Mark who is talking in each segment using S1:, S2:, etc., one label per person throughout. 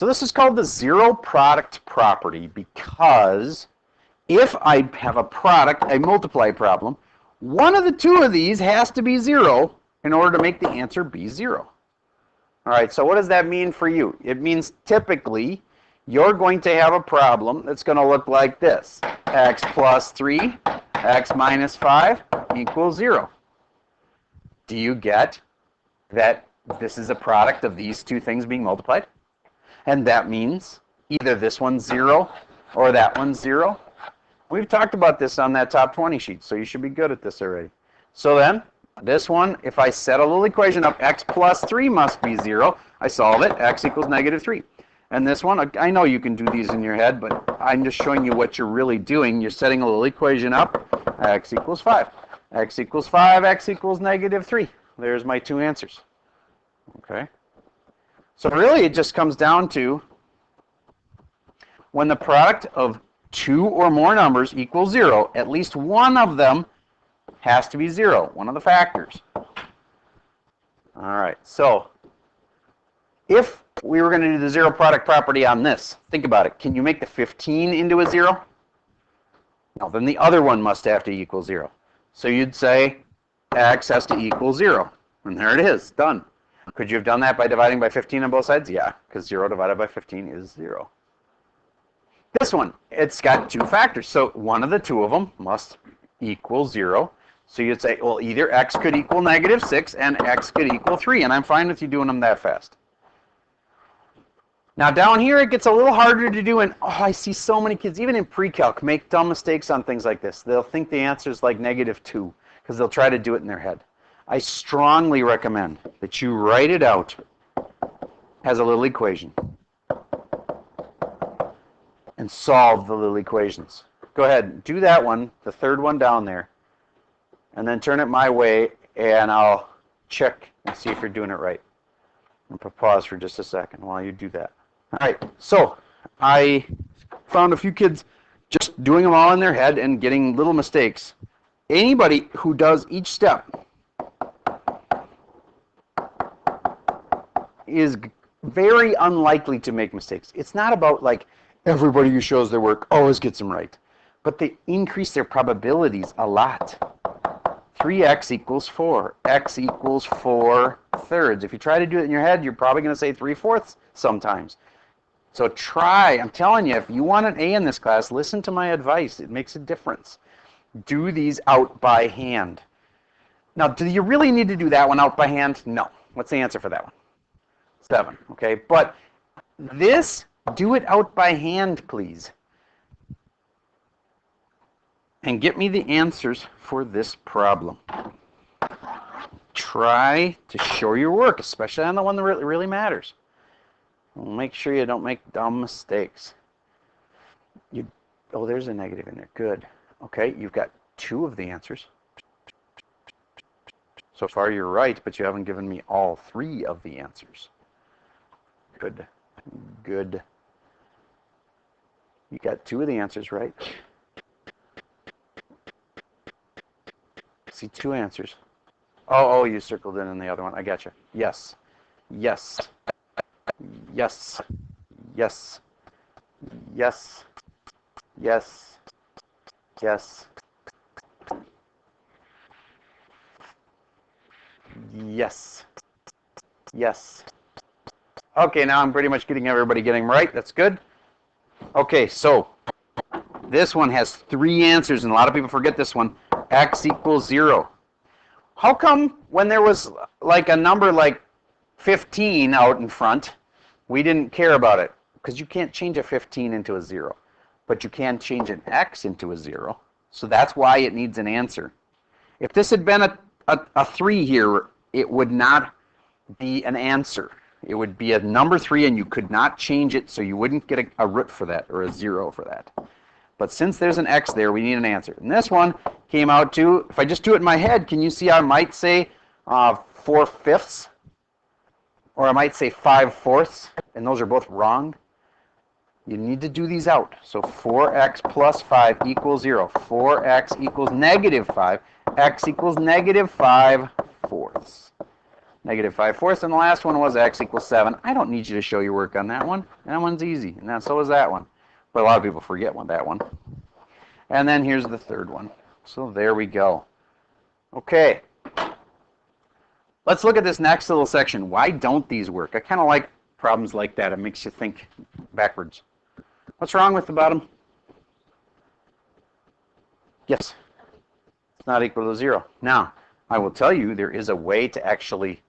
S1: So this is called the zero product property because if I have a product, a multiply problem, one of the two of these has to be 0 in order to make the answer be 0. All right, so what does that mean for you? It means typically you're going to have a problem that's going to look like this. X plus 3, x minus 5 equals 0. Do you get that this is a product of these two things being multiplied? And that means either this one's 0 or that one's 0. We've talked about this on that top 20 sheet, so you should be good at this already. So then, this one, if I set a little equation up, x plus 3 must be 0. I solve it, x equals negative 3. And this one, I know you can do these in your head, but I'm just showing you what you're really doing. You're setting a little equation up, x equals 5. X equals 5, x equals negative 3. There's my two answers. Okay? So really it just comes down to when the product of two or more numbers equals 0, at least one of them has to be 0, one of the factors. All right, so if we were going to do the zero product property on this, think about it. Can you make the 15 into a 0? No, then the other one must have to equal 0. So you'd say x has to equal 0. And there it is, done. Could you have done that by dividing by 15 on both sides? Yeah, because 0 divided by 15 is 0. This one, it's got two factors, so one of the two of them must equal 0. So you'd say, well, either x could equal negative 6 and x could equal 3, and I'm fine with you doing them that fast. Now down here it gets a little harder to do, and oh, I see so many kids, even in pre-calc, make dumb mistakes on things like this. They'll think the answer is like negative 2, because they'll try to do it in their head. I strongly recommend that you write it out as a little equation and solve the little equations. Go ahead, do that one, the third one down there, and then turn it my way, and I'll check and see if you're doing it right. I'm going to pause for just a second while you do that. All right, so I found a few kids just doing them all in their head and getting little mistakes. Anybody who does each step is very unlikely to make mistakes. It's not about like everybody who shows their work always gets them right, but they increase their probabilities a lot. 3x equals 4. X equals 4/3. If you try to do it in your head, you're probably going to say 3/4 sometimes. So try. I'm telling you, if you want an A in this class, listen to my advice. It makes a difference. Do these out by hand. Now, do you really need to do that one out by hand? No. What's the answer for that one? 7. Okay, but this, do it out by hand, please. And get me the answers for this problem. Try to show your work, especially on the one that really matters. Make sure you don't make dumb mistakes. Oh, there's a negative in there. Good. Okay, you've got 2 of the answers. So far you're right, but you haven't given me all 3 of the answers. Good. Good. You got 2 of the answers right. See 2 answers. Oh, you circled in the other one. I got you. Yes. Yes. Yes. Yes. Yes. Yes. Yes. Yes. Yes. Okay, now I'm pretty much getting everybody getting right. That's good. Okay, so this one has 3 answers, and a lot of people forget this one. X equals 0. How come when there was like a number like 15 out in front, we didn't care about it? Because you can't change a 15 into a 0, but you can change an X into a 0. So that's why it needs an answer. If this had been a 3 here, it would not be an answer. It would be a number 3, and you could not change it, so you wouldn't get a root for that or a 0 for that. But since there's an X there, we need an answer. And this one came out to, if I just do it in my head, can you see I might say 4/5? Or I might say 5/4, and those are both wrong. You need to do these out. So 4x plus 5 equals 0. 4x equals negative 5. X equals negative 5/4. negative 5/4, and the last one was x equals 7. I don't need you to show your work on that one. That one's easy, and so is that one. But a lot of people forget that one. And then here's the third one. So there we go. Okay. Let's look at this next little section. Why don't these work? I kind of like problems like that. It makes you think backwards. What's wrong with the bottom? Yes. It's not equal to 0. Now, I will tell you there is a way to actually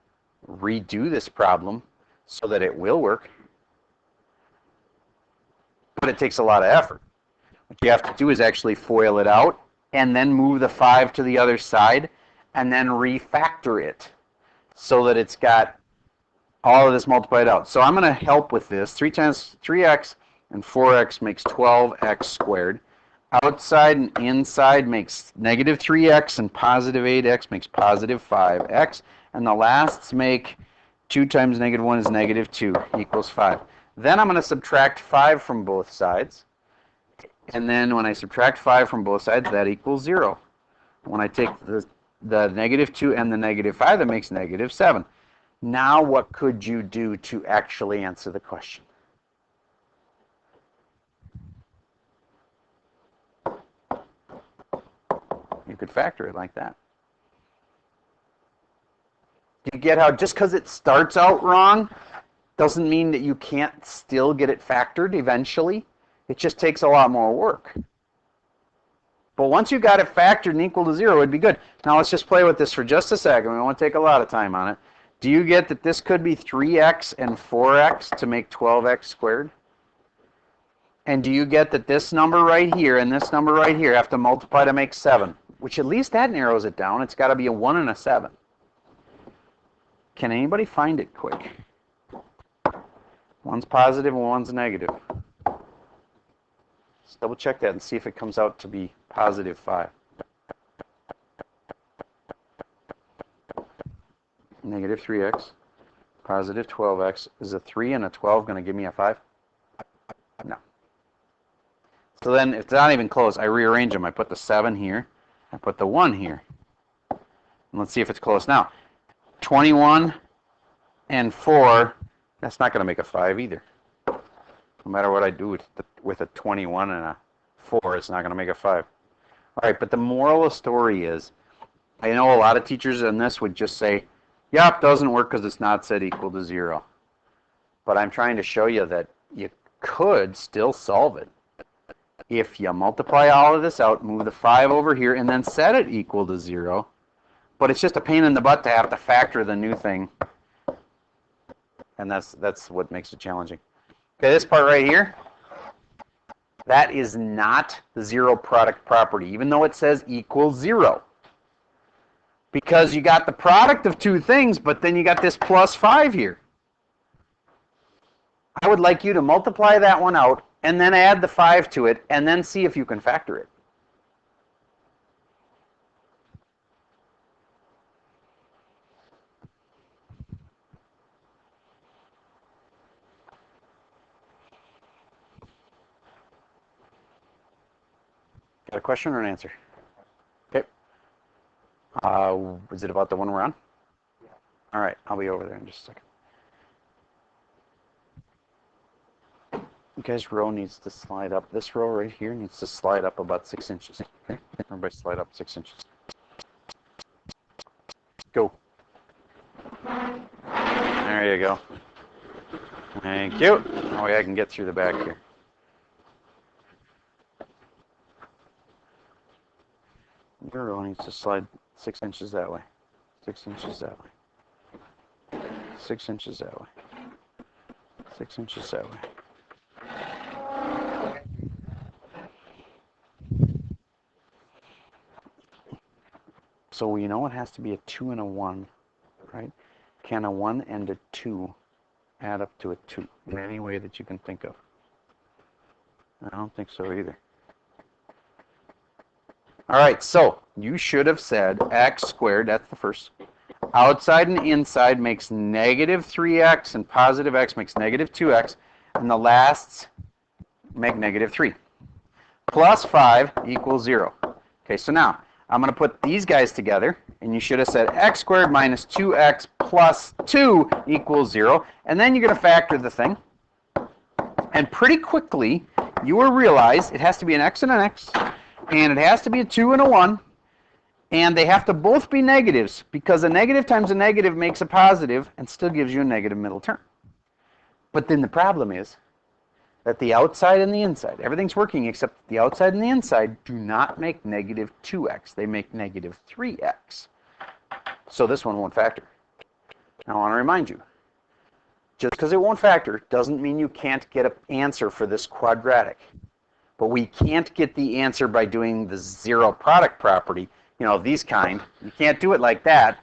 S1: redo this problem so that it will work. But it takes a lot of effort. What you have to do is actually FOIL it out and then move the 5 to the other side and then refactor it so that it's got all of this multiplied out. So I'm going to help with this. 3 times 3x and 4x makes 12x squared. Outside and inside makes negative 3x, and positive 8x makes positive 5x. And the lasts make 2 times negative 1 is negative 2 equals 5. Then I'm going to subtract 5 from both sides. And then when I subtract 5 from both sides, that equals 0. When I take the negative 2 and the negative 5, that makes negative 7. Now what could you do to actually answer the question? You could factor it like that. You get how just because it starts out wrong doesn't mean that you can't still get it factored eventually. It just takes a lot more work. But once you got it factored and equal to 0, it'd be good. Now let's just play with this for just a second. We won't take a lot of time on it. Do you get that this could be 3x and 4x to make 12x squared? And do you get that this number right here and this number right here have to multiply to make 7? Which at least that narrows it down. It's got to be a 1 and a 7. Can anybody find it quick? One's positive and one's negative. Let's double check that and see if it comes out to be positive 5. Negative 3x, positive 12x. Is a 3 and a 12 going to give me a 5? No. So then, if it's not even close, I rearrange them. I put the 7 here. I put the 1 here. And let's see if it's close now. 21 and 4, that's not going to make a 5 either. No matter what I do with a 21 and a 4, it's not going to make a 5. All right, but the moral of the story is, I know a lot of teachers in this would just say, yep, doesn't work because it's not set equal to 0. But I'm trying to show you that you could still solve it if you multiply all of this out, move the 5 over here, and then set it equal to 0. But it's just a pain in the butt to have to factor the new thing. And that's what makes it challenging. Okay, this part right here, that is not the zero product property, even though it says equals 0. Because you got the product of two things, but then you got this plus 5 here. I would like you to multiply that one out, and then add the 5 to it, and then see if you can factor it. Got a question or an answer? Okay. Is it about the one we're on? All right, I'll be over there in just a second. You guys' row needs to slide up. This row right here needs to slide up about 6 inches. Okay? Everybody slide up 6 inches. Go. There you go. Thank you. Oh yeah, I can get through the back here. Your row needs to slide 6 inches that way. 6 inches that way. 6 inches that way. 6 inches that way. So we know it has to be a 2 and a 1, right? Can a 1 and a 2 add up to a 2 in any way that you can think of? I don't think so either. All right, so you should have said x squared, that's the first. Outside and inside makes negative 3x, and positive x makes negative 2x, and the lasts make negative 3. Plus 5 equals 0. Okay, so now I'm going to put these guys together, and you should have said x squared minus 2x plus 2 equals 0. And then you're going to factor the thing. And pretty quickly, you will realize it has to be an x and an x, and it has to be a 2 and a 1, and they have to both be negatives, because a negative times a negative makes a positive and still gives you a negative middle term. But then the problem is that the outside and the inside, everything's working except the outside and the inside do not make negative 2x. They make negative 3x. So this one won't factor. Now I want to remind you, just because it won't factor doesn't mean you can't get an answer for this quadratic. But we can't get the answer by doing the zero product property, you know, these kind. You can't do it like that.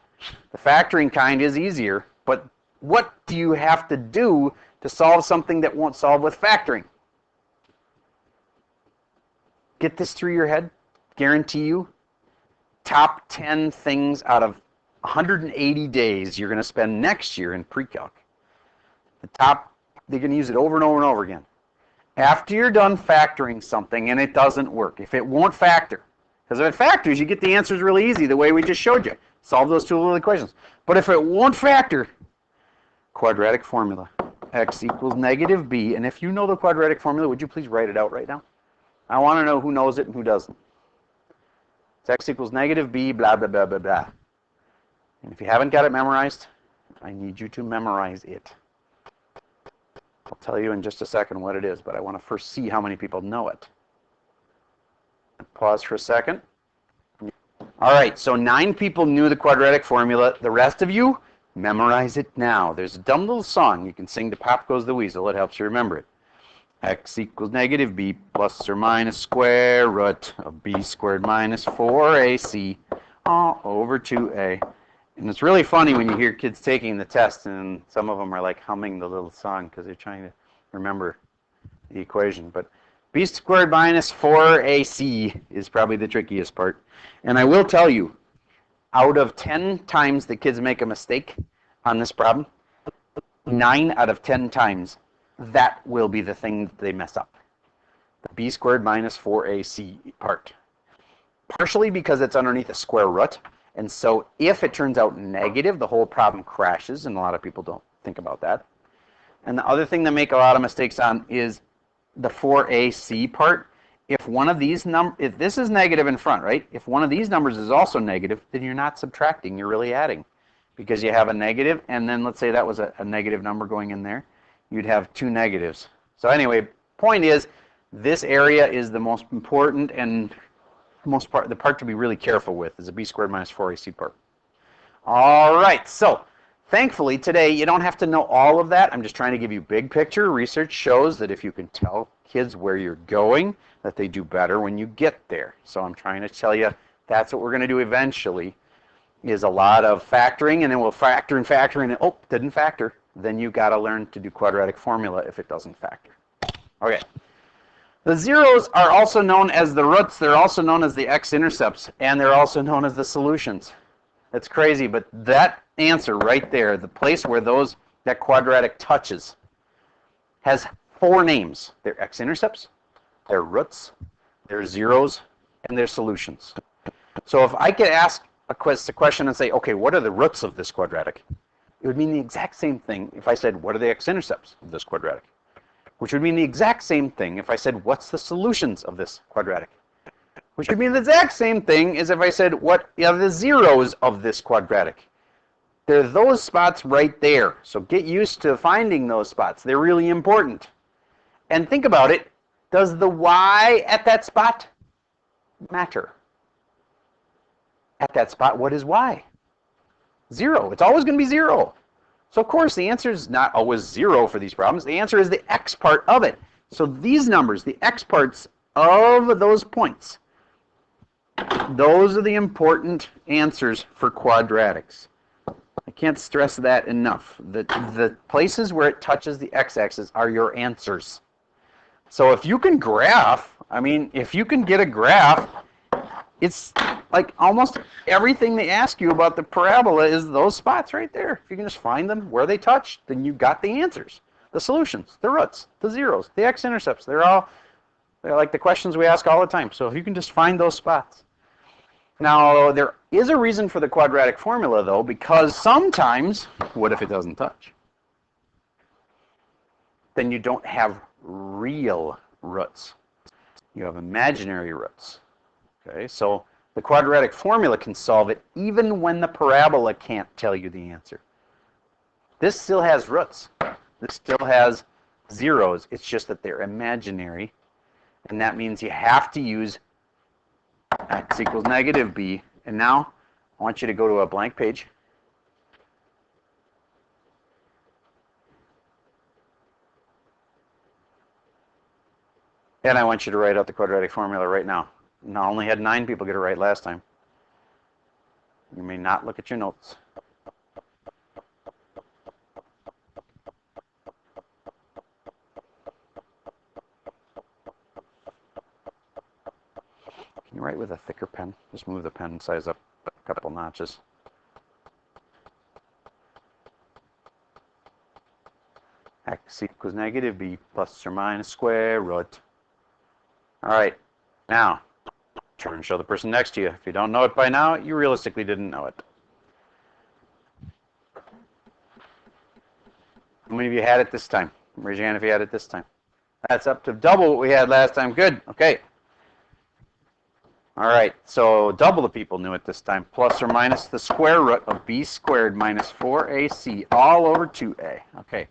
S1: The factoring kind is easier, but what do you have to do to solve something that won't solve with factoring? Get this through your head. Guarantee you, top 10 things out of 180 days you're going to spend next year in pre-calc. They're going to use it over and over and over again. After you're done factoring something and it doesn't work, if it won't factor, because if it factors, you get the answers really easy, the way we just showed you. Solve those two little equations. But if it won't factor, quadratic formula. X equals negative b. And if you know the quadratic formula, would you please write it out right now? I want to know who knows it and who doesn't. It's x equals negative b, blah, blah, blah, blah, blah. And if you haven't got it memorized, I need you to memorize it. I'll tell you in just a second what it is, but I want to first see how many people know it. Pause for a second. All right, so 9 people knew the quadratic formula. The rest of you, memorize it now. There's a dumb little song you can sing to Pop Goes the Weasel. It helps you remember it. X equals negative b plus or minus square root of b squared minus 4ac all over 2a. And it's really funny when you hear kids taking the test and some of them are like humming the little song because they're trying to remember the equation. But b squared minus 4ac is probably the trickiest part. And I will tell you, out of 10 times the kids make a mistake on this problem, 9 out of 10 times that will be the thing that they mess up. The b squared minus 4ac part. Partially because it's underneath a square root. And so if it turns out negative, the whole problem crashes, and a lot of people don't think about that. And the other thing they make a lot of mistakes on is the 4ac part. If one of these if this is negative in front, right? If one of these numbers is also negative, then you're not subtracting, you're really adding. Because you have a negative, and then let's say that was a negative number going in there, you'd have 2 negatives. So anyway, point is, this area is the most important and the part to be really careful with is the b squared minus 4ac part. All right, so thankfully today you don't have to know all of that. I'm just trying to give you big picture. Research shows that if you can tell kids where you're going, that they do better when you get there. So I'm trying to tell you that's what we're going to do eventually, is a lot of factoring, and then we'll factor and factor, and oh, didn't factor. Then you got to learn to do quadratic formula if it doesn't factor. Okay. The zeros are also known as the roots. They're also known as the x-intercepts, and they're also known as the solutions. That's crazy, but that answer right there, the place where that quadratic touches, has 4 names. They're x-intercepts, they're roots, they're zeros, and they're solutions. So if I could ask a question and say, okay, what are the roots of this quadratic? It would mean the exact same thing if I said, what are the x-intercepts of this quadratic? Which would mean the exact same thing if I said, what's the solutions of this quadratic? Which would mean the exact same thing as if I said, what are the zeros of this quadratic? They're those spots right there. So get used to finding those spots. They're really important. And think about it. Does the y at that spot matter? At that spot, what is y? 0. It's always going to be 0. So of course the answer is not always 0 for these problems. The answer is the x part of it. So these numbers, the x parts of those points, those are the important answers for quadratics. I can't stress that enough. The places where it touches the x-axis are your answers. So if you can graph, I mean, if you can get a graph, it's like almost everything they ask you about the parabola is those spots right there. If you can just find them where they touch, then you got the answers. The solutions, the roots, the zeros, the x-intercepts, they're like the questions we ask all the time. So if you can just find those spots. Now, there is a reason for the quadratic formula, though, because sometimes, what if it doesn't touch? Then you don't have real roots. You have imaginary roots. Okay, so the quadratic formula can solve it even when the parabola can't tell you the answer. This still has roots. This still has zeros. It's just that they're imaginary. And that means you have to use x equals negative b. And now I want you to go to a blank page. And I want you to write out the quadratic formula right now. Now, I only had 9 people get it right last time. You may not look at your notes. Can you write with a thicker pen? Just move the pen size up a couple notches. X equals negative b plus or minus square root. All right, now turn and show the person next to you. If you don't know it by now, you realistically didn't know it. How many of you had it this time? Raise your hand if you had it this time. That's up to double what we had last time. Good. Okay. All right. So double the people knew it this time. Plus or minus the square root of b squared minus 4ac all over 2a. Okay.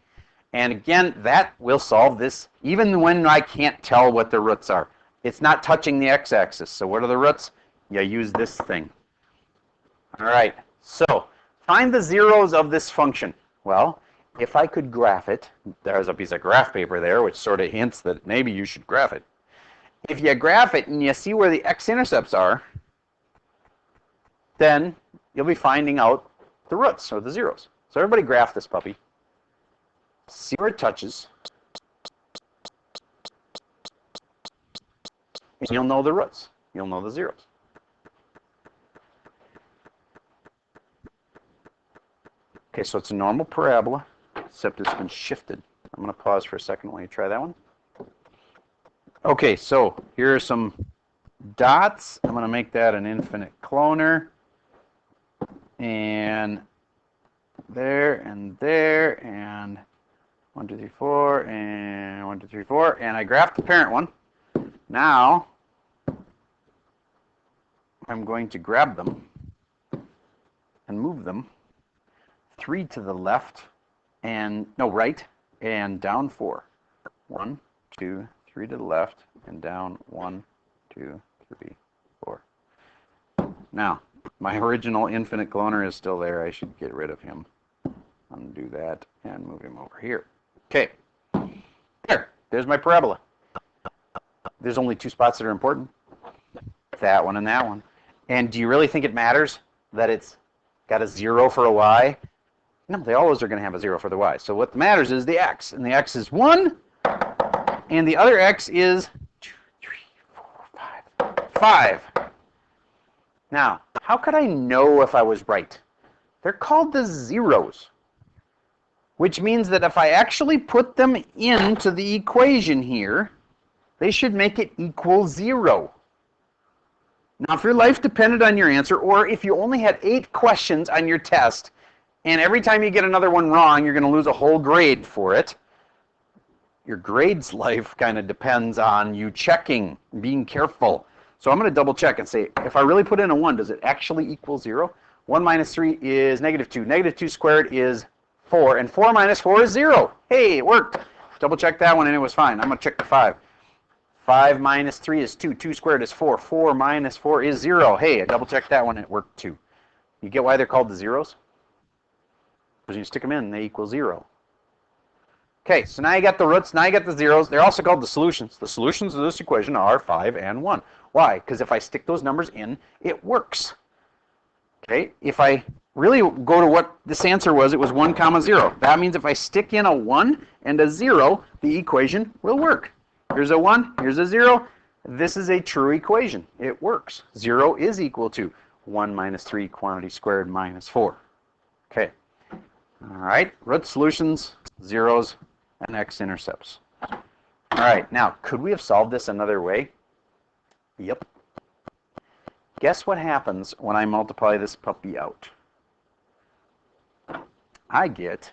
S1: And again, that will solve this even when I can't tell what the roots are. It's not touching the x-axis. So what are the roots? You use this thing. All right. So find the zeros of this function. Well, if I could graph it, there's a piece of graph paper there, which sort of hints that maybe you should graph it. If you graph it and you see where the x-intercepts are, then you'll be finding out the roots, or the zeros. So everybody graph this puppy. See where it touches. And you'll know the roots. You'll know the zeros. Okay, so it's a normal parabola, except it's been shifted. I'm going to pause for a second while you try that one. Okay, so here are some dots. I'm going to make that an infinite cloner. And there, and 1, 2, 3, 4, and 1, 2, 3, 4. And I graphed the parent one. Now, I'm going to grab them and move them 3 to the left, and no, right, and down 4. 1, 2, 3 to the left, and down 1, 2, 3, 4. Now, my original infinite cloner is still there. I should get rid of him. Undo that and move him over here. Okay. There's my parabola. There's only 2 spots that are important. That one and that one. And do you really think it matters that it's got a 0 for a y? No, they always are going to have a 0 for the y. So what matters is the x. And the x is 1. And the other x is 2, 3, 4, 5. 5. Now, how could I know if I was right? They're called the zeros, which means that if I actually put them into the equation here, they should make it equal 0. Now, if your life depended on your answer, or if you only had 8 questions on your test, and every time you get another one wrong, you're going to lose a whole grade for it, your grade's life kind of depends on you checking, being careful. So I'm going to double check and say, if I really put in a 1, does it actually equal 0? 1 minus 3 is negative 2. Negative 2 squared is 4. And 4 minus 4 is 0. Hey, it worked. Double check that one and it was fine. I'm going to check the 5. 5 minus 3 is 2. 2 squared is 4. 4 minus 4 is 0. Hey, I double checked that one and it worked too. You get why they're called the zeros? Because you stick them in, they equal 0. Okay, so now you got the roots, now you got the zeros. They're also called the solutions. The solutions of this equation are 5 and 1. Why? Because if I stick those numbers in, it works. Okay, if I really go to what this answer was, it was 1 comma 0. That means if I stick in a 1 and a 0, the equation will work. Here's a 1, here's a 0. This is a true equation. It works. 0 is equal to 1 minus 3 quantity squared minus 4. Okay. All right, root solutions, zeros, and x-intercepts. All right, now, could we have solved this another way? Yep. Guess what happens when I multiply this puppy out? I get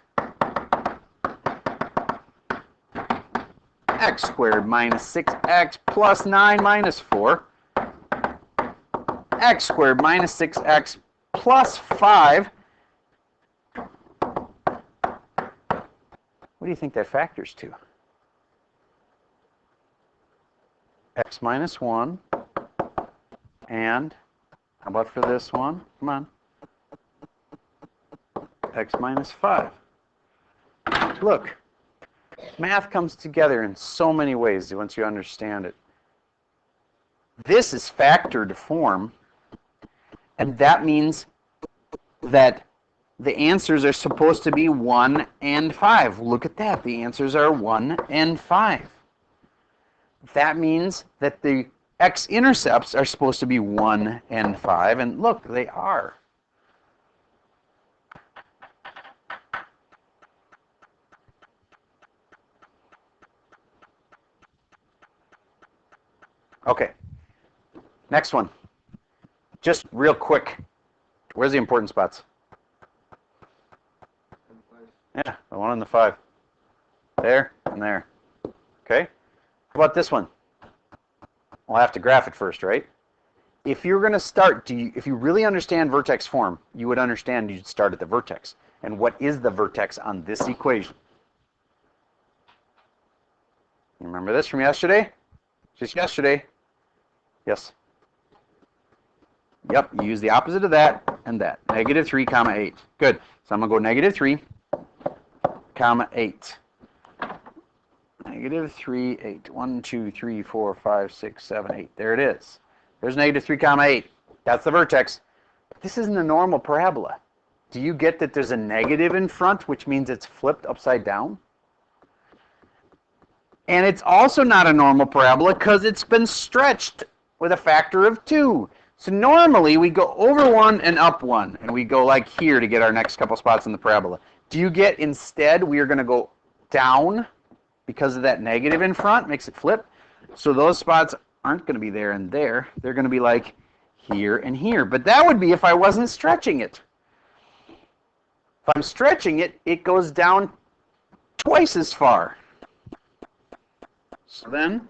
S1: x squared minus 6x plus 9 minus 4, x squared minus 6x plus 5. What do you think that factors to? X minus 1, and how about for this one? Come on. X minus 5. Look, math comes together in so many ways once you understand it. This is factored form, and that means that the answers are supposed to be 1 and 5. Look at that. The answers are 1 and 5. That means that the x-intercepts are supposed to be 1 and 5, and look, they are. Okay, next one. Just real quick, where's the important spots? Yeah, the 1 and the 5. There and there. Okay? How about this one? We'll have to graph it first, right? If you're going to start, if you really understand vertex form, you would understand you'd start at the vertex. And what is the vertex on this equation? You remember this from yesterday? Just yesterday. Yes. Yep, you use the opposite of that and that. Negative 3, comma 8. Good. So I'm going to go negative 3, comma 8. Negative 3, 8. 1, 2, 3, 4, 5, 6, 7, 8. There it is. There's negative 3, comma 8. That's the vertex. But this isn't a normal parabola. Do you get that there's a negative in front, which means it's flipped upside down? And it's also not a normal parabola because it's been stretched with a factor of 2. So normally we go over 1 and up 1, and we go like here to get our next couple spots in the parabola. Do you get instead we are going to go down because of that negative in front, makes it flip? So those spots aren't going to be there and there. They're going to be like here and here. But that would be if I wasn't stretching it. If I'm stretching it, it goes down twice as far. So then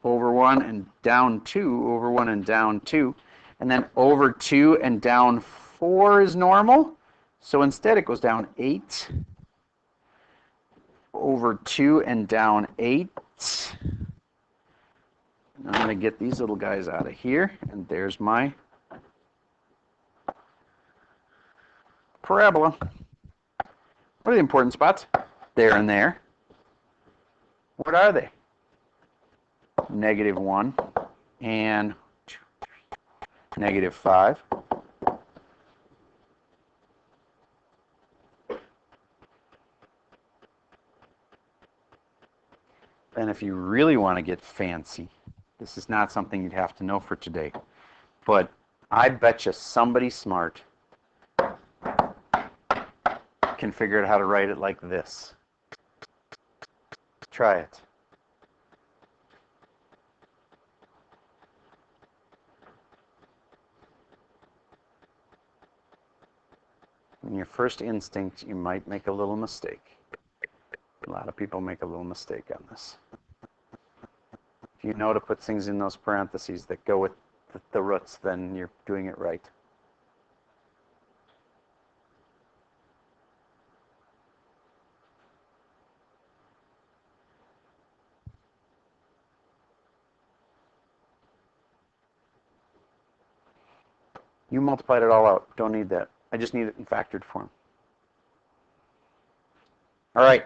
S1: over 1 and down 2, over 1 and down 2, and then over 2 and down 4 is normal. So instead it goes down 8, over 2 and down 8. I'm going to get these little guys out of here, and there's my parabola. What are the important spots? There and there. What are they? Negative 1 and negative 5. And if you really want to get fancy, this is not something you'd have to know for today, but I bet you somebody smart can figure out how to write it like this. Try it. In your first instinct, you might make a little mistake. A lot of people make a little mistake on this. If you know to put things in those parentheses that go with the roots, then you're doing it right. You multiplied it all out. Don't need that. I just need it in factored form. All right,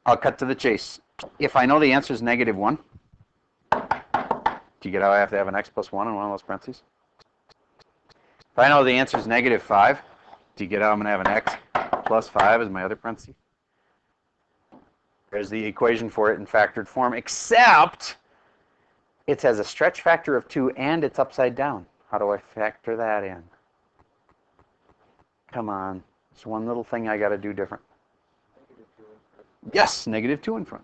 S1: I'll cut to the chase. If I know the answer is negative 1, do you get how I have to have an x plus 1 in one of those parentheses? If I know the answer is negative 5, do you get how I'm going to have an x plus 5 as my other parenthesis? There's the equation for it in factored form, except it has a stretch factor of 2 and it's upside down. How do I factor that in? Come on. It's one little thing I got to do different. Yes, negative 2 in front.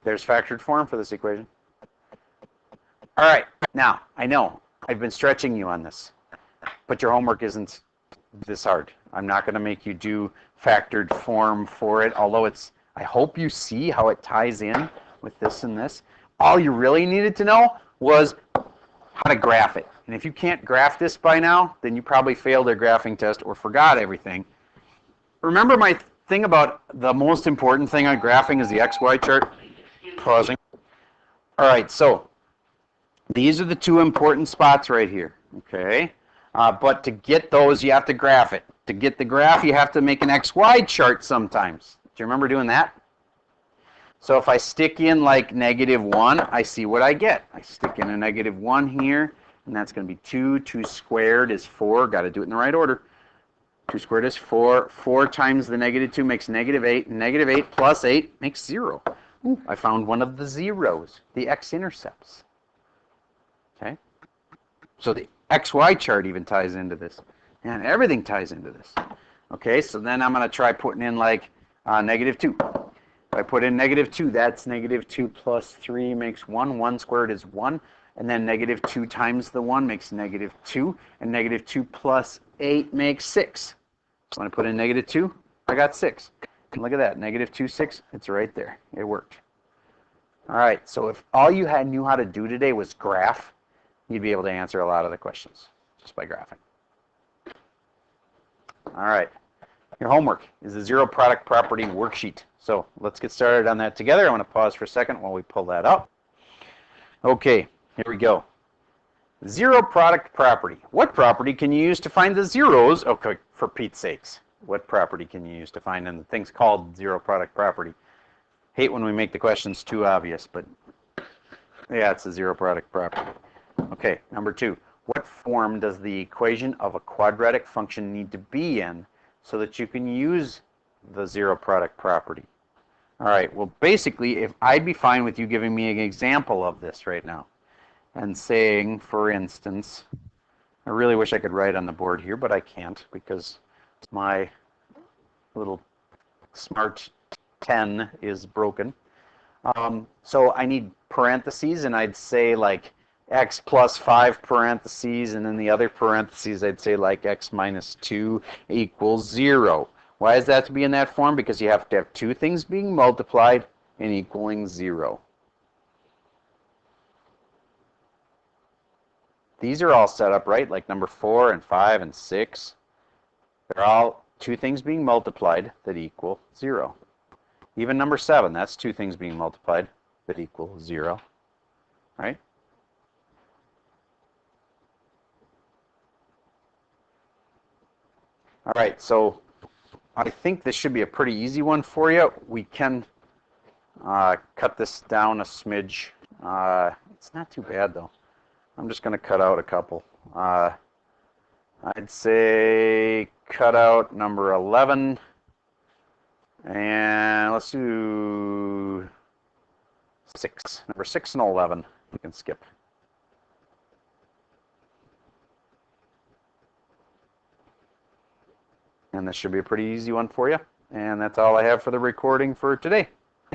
S1: There's factored form for this equation. All right, now, I know I've been stretching you on this, but your homework isn't this hard. I'm not going to make you do factored form for it, although it's, I hope you see how it ties in with this and this. All you really needed to know was how to graph it. And if you can't graph this by now, then you probably failed your graphing test or forgot everything. Remember my thing about the most important thing on graphing is the XY chart? Pausing. All right, so these are the two important spots right here, okay? But to get those, you have to graph it. To get the graph, you have to make an XY chart sometimes. Do you remember doing that? So if I stick in like -1, I see what I get. I stick in a -1 here, and that's going to be 2. 2 squared is 4. Got to do it in the right order. 2 squared is 4. 4 times the -2 makes -8. -8 plus 8 makes 0. Ooh, I found one of the zeros, the x-intercepts. Okay? So the XY chart even ties into this. And everything ties into this. Okay, so then I'm going to try putting in like -2. If I put in -2, that's -2 plus 3 makes 1. 1 squared is 1. And then -2 times the 1 makes -2. And -2 plus 8 makes 6. So when I put in -2, I got 6. And look at that, -2, 6. It's right there. It worked. All right, so if all you knew how to do today was graph, you'd be able to answer a lot of the questions just by graphing. All right, your homework is the zero product property worksheet. So let's get started on that together. I want to pause for a second while we pull that up. Okay, here we go. Zero product property. What property can you use to find the zeros? Okay, for Pete's sakes. What property can you use to find in the things called zero product property? Hate when we make the questions too obvious, but yeah, it's a zero product property. Okay, number 2. What form does the equation of a quadratic function need to be in so that you can use the zero product property? All right, well, basically, if I'd be fine with you giving me an example of this right now and saying, for instance, I really wish I could write on the board here, but I can't because my little smart 10 is broken. So I need parentheses, and I'd say like x plus 5 parentheses, and in the other parentheses I'd say like x minus 2 equals 0. Why is that to be in that form? Because you have to have two things being multiplied and equaling 0. These are all set up right, like number 4 and 5 and 6. They're all two things being multiplied that equal 0. Even number 7, that's two things being multiplied that equal 0, right? All right, so I think this should be a pretty easy one for you. We can cut this down a smidge. It's not too bad, though. I'm just going to cut out a couple. I'd say cut out number 11. And let's do 6. Number 6 and 11. You can skip. And this should be a pretty easy one for you. And that's all I have for the recording for today.